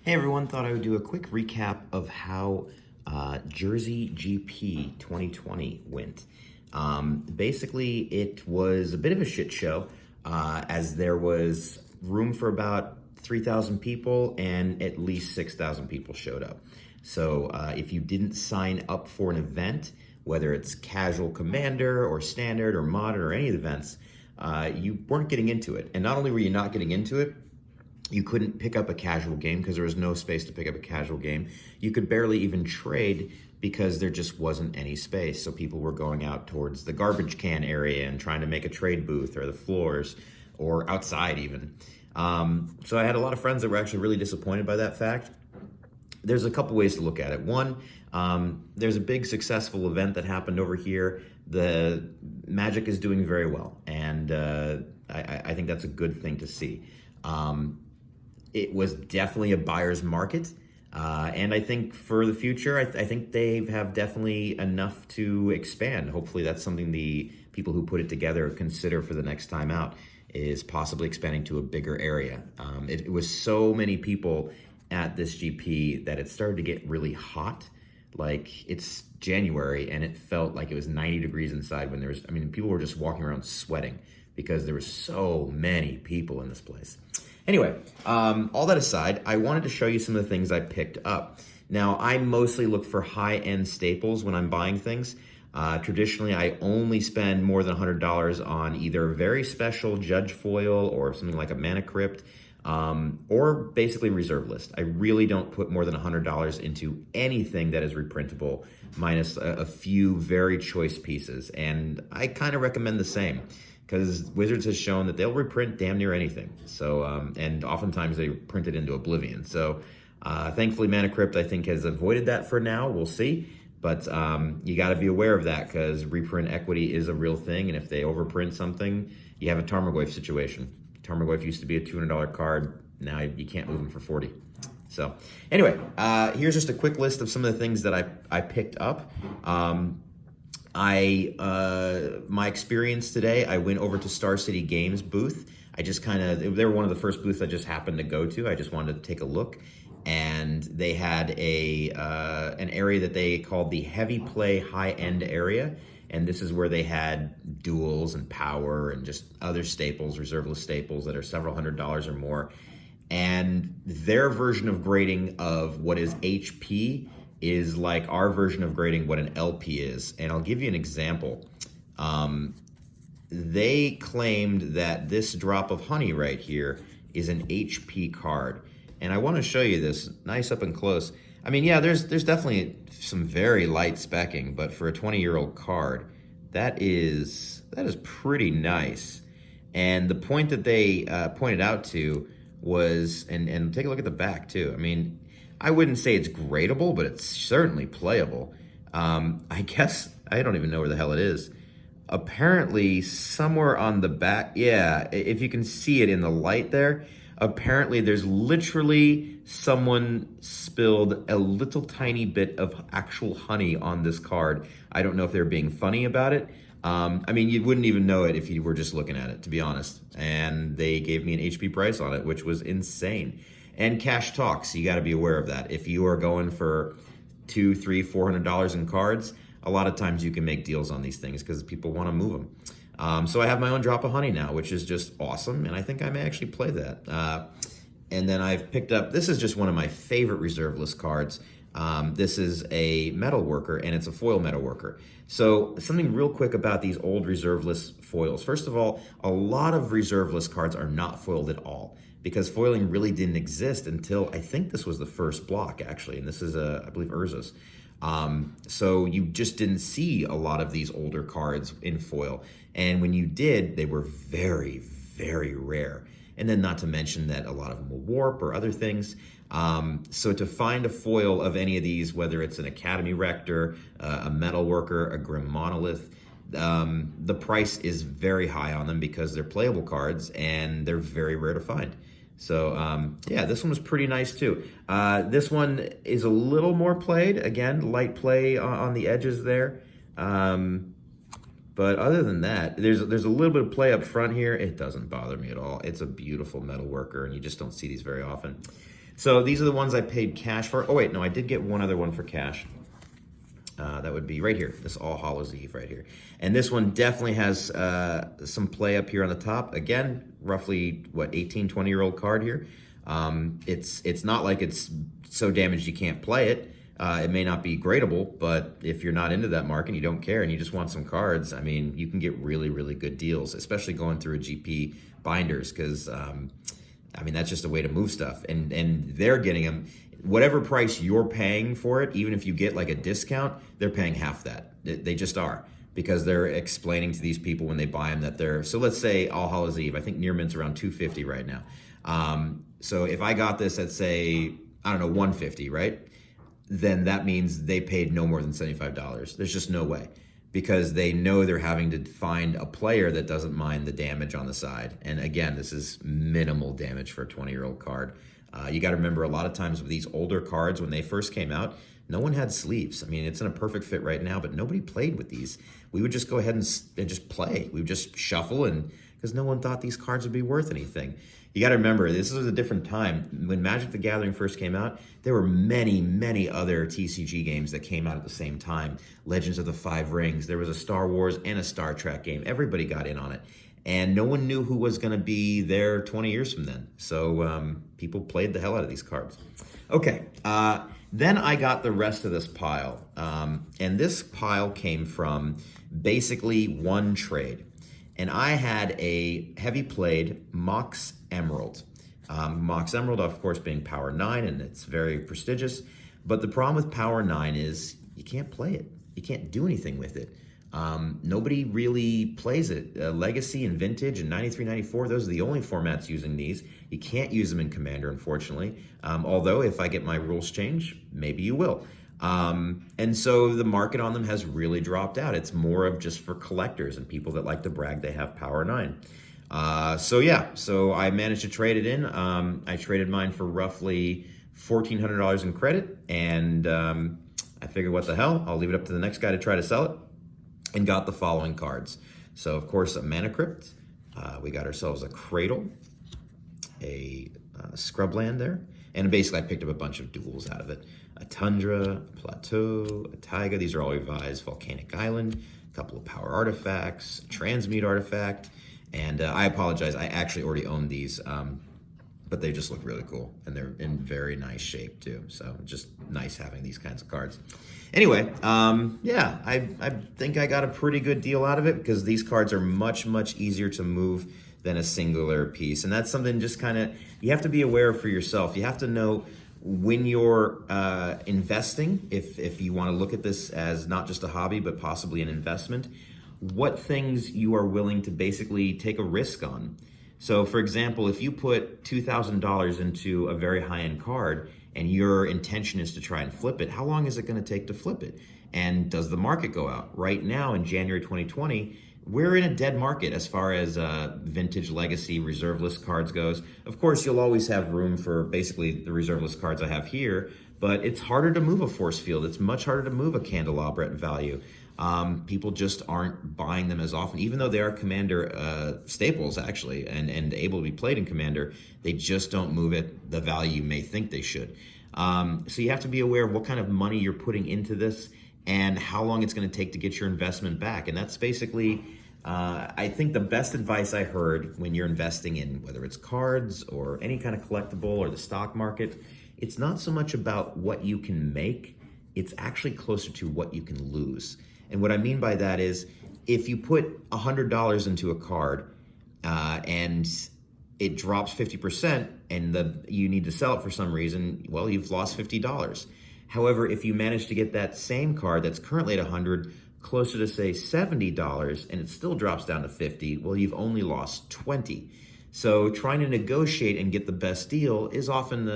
Hey everyone, thought I would do a quick recap of how Jersey GP 2020 went. Basically, it was a bit of a shit show as there was room for about 3,000 people and at least 6,000 people showed up. So if you didn't sign up for an event, whether it's casual commander or standard or modern or any of the events, you weren't getting into it. And not only were you not getting into it, you couldn't pick up a casual game because there was no space to pick up a casual game. You could barely even trade because there just wasn't any space. So people were going out towards the garbage can area and trying to make a trade booth or the floors or outside even. So I had a lot of friends that were actually really disappointed by that fact. There's a couple ways to look at it. One, there's a big successful event that happened over here. The Magic is doing very well, and I think that's a good thing to see. It was definitely a buyer's market. And I think for the future, I think they have definitely enough to expand. Hopefully that's something the people who put it together consider for the next time out, is possibly expanding to a bigger area. It was so many people at this GP that it started to get really hot. Like, it's January and it felt like it was 90 degrees inside when people were just walking around sweating because there were so many people in this place. Anyway, all that aside, I wanted to show you some of the things I picked up. Now, I mostly look for high-end staples when I'm buying things. Traditionally, I only spend more than $100 on either a very special Judge foil or something like a Mana Crypt, or basically reserve list. I really don't put more than $100 into anything that is reprintable, minus a few very choice pieces. And I kind of recommend the same, because Wizards has shown that they'll reprint damn near anything. So, and oftentimes they print it into oblivion. So, thankfully, Mana Crypt, I think, has avoided that for now. We'll see. But you got to be aware of that, because reprint equity is a real thing. And if they overprint something, you have a Tarmogoyf situation. Tarmogoyf used to be a $200 card. Now you can't move them for 40. So, anyway, here's just a quick list of some of the things that I picked up. My experience today, I went over to Star City Games booth. They were one of the first booths I just happened to go to. I just wanted to take a look, and they had an area that they called the heavy play high end area. And this is where they had duels and power and just other staples, reserve list staples that are several $100s or more. And their version of grading of what is HP is like our version of grading what an LP is. And I'll give you an example. They claimed that this drop of honey right here is an HP card. And I want to show you this nice up and close. I mean, yeah, there's definitely some very light specking, but for a 20-year-old card, that is pretty nice. And the point that they pointed out to was, and take a look at the back too. I mean, I wouldn't say it's gradable, but it's certainly playable. I guess, I don't even know where the hell it is. Apparently, somewhere on the back, yeah, if you can see it in the light there, apparently there's literally someone spilled a little tiny bit of actual honey on this card. I don't know if they're being funny about it. I mean, you wouldn't even know it if you were just looking at it, to be honest. And they gave me an HP price on it, which was insane. And cash talks, you got to be aware of that. If you are going for $200, $300, $400 in cards, a lot of times you can make deals on these things because people want to move them. So I have my own drop of honey now, which is just awesome, and I think I may actually play that. And then I've picked up, this is just one of my favorite reserve list cards. This is a Metalworker, and it's a foil Metalworker. So something real quick about these old reserve list foils. First of all, a lot of reserve list cards are not foiled at all, because foiling really didn't exist until, I think this was the first block, actually, and this is, I believe, Urza's. So you just didn't see a lot of these older cards in foil. And when you did, they were very, very rare. And then not to mention that a lot of them will warp or other things. So to find a foil of any of these, whether it's an Academy Rector, a Metalworker, a Grim Monolith, the price is very high on them because they're playable cards and they're very rare to find. So, yeah, this one was pretty nice too. This one is a little more played. Again, light play on the edges there. But other than that, there's a little bit of play up front here. It doesn't bother me at all. It's a beautiful Metalworker, and you just don't see these very often. So these are the ones I paid cash for. Oh wait, no, I did get one other one for cash. That would be right here, this All Hallows Eve right here. And this one definitely has some play up here on the top. Again, roughly, what, 18, 20-year-old card here. It's not like it's so damaged you can't play it. It may not be gradable, but if you're not into that market and you don't care and you just want some cards, I mean, you can get really, really good deals, especially going through a GP binders, because, I mean, that's just a way to move stuff. And they're getting them. Whatever price you're paying for it, even if you get like a discount, they're paying half that. They just are, because they're explaining to these people when they buy them that they're, so let's say All Hallows Eve, I think near mint's around $250 right now. So if I got this at, say, I don't know, $150, right? Then that means they paid no more than $75. There's just no way, because they know they're having to find a player that doesn't mind the damage on the side. And again, this is minimal damage for a 20-year-old card. You got to remember, a lot of times with these older cards, when they first came out, no one had sleeves. I mean, it's in a perfect fit right now, but nobody played with these. We would just go ahead and just play. We would just shuffle, and because no one thought these cards would be worth anything. You got to remember, this is a different time. When Magic the Gathering first came out, there were many, many other TCG games that came out at the same time. Legends of the Five Rings. There was a Star Wars and a Star Trek game. Everybody got in on it. And no one knew who was going to be there 20 years from then. So people played the hell out of these cards. Okay, then I got the rest of this pile. And this pile came from basically one trade. And I had a heavy played Mox Emerald. Mox Emerald, of course, being Power 9, and it's very prestigious. But the problem with Power 9 is you can't play it. You can't do anything with it. Nobody really plays it. Legacy and Vintage and 93, 94, those are the only formats using these. You can't use them in Commander, unfortunately. Although if I get my rules changed, maybe you will. And so the market on them has really dropped out. It's more of just for collectors and people that like to brag they have Power 9. So I managed to trade it in. I traded mine for roughly $1,400 in credit, and I figured, what the hell, I'll leave it up to the next guy to try to sell it, and got the following cards. So of course, a Mana Crypt. We got ourselves a Cradle, a Scrubland there, and basically I picked up a bunch of duels out of it. A Tundra, a Plateau, a Taiga. These are all revised. Volcanic Island, a couple of Power Artifacts, Transmute Artifact, and I apologize, I actually already own these, but they just look really cool, and they're in very nice shape too. So just nice having these kinds of cards. Anyway, yeah, I think I got a pretty good deal out of it, because these cards are much, much easier to move than a singular piece. And that's something just kind of, you have to be aware for yourself. You have to know when you're investing, if you want to look at this as not just a hobby, but possibly an investment, what things you are willing to basically take a risk on. So for example, if you put $2,000 into a very high-end card and your intention is to try and flip it, how long is it going to take to flip it? And does the market go out? Right now in January 2020, we're in a dead market as far as vintage, legacy, reserve list cards goes. Of course, you'll always have room for basically the reserve list cards I have here, but it's harder to move a force field. It's much harder to move a candelabra at value. People just aren't buying them as often, even though they are Commander staples, actually, and able to be played in Commander. They just don't move at the value you may think they should. So you have to be aware of what kind of money you're putting into this and how long it's going to take to get your investment back. And that's basically, I think, the best advice I heard when you're investing in whether it's cards or any kind of collectible or the stock market. It's not so much about what you can make, it's actually closer to what you can lose. And what I mean by that is, if you put $100 into a card and it drops 50% and you need to sell it for some reason, well, you've lost $50. However, if you manage to get that same card that's currently at $100 closer to, say, $70, and it still drops down to $50, well, you've only lost $20. So trying to negotiate and get the best deal is often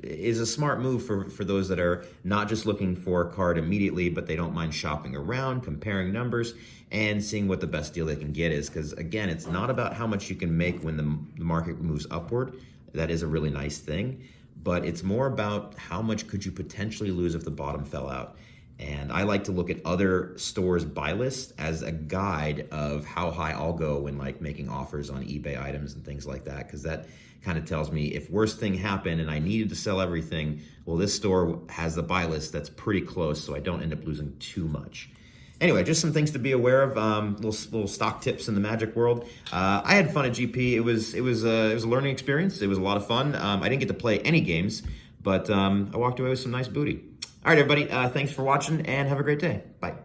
is a smart move for those that are not just looking for a card immediately, but they don't mind shopping around, comparing numbers, and seeing what the best deal they can get is. Because again, it's not about how much you can make when the market moves upward. That is a really nice thing. But it's more about how much could you potentially lose if the bottom fell out. And I like to look at other stores' buy list as a guide of how high I'll go when like making offers on eBay items and things like that, because that kind of tells me if worst thing happened and I needed to sell everything, well, this store has the buy list that's pretty close, so I don't end up losing too much. Anyway, just some things to be aware of. Little stock tips in the Magic world. I had fun at GP. It was a learning experience. It was a lot of fun. I didn't get to play any games, but I walked away with some nice booty. All right, everybody. Thanks for watching, and have a great day. Bye.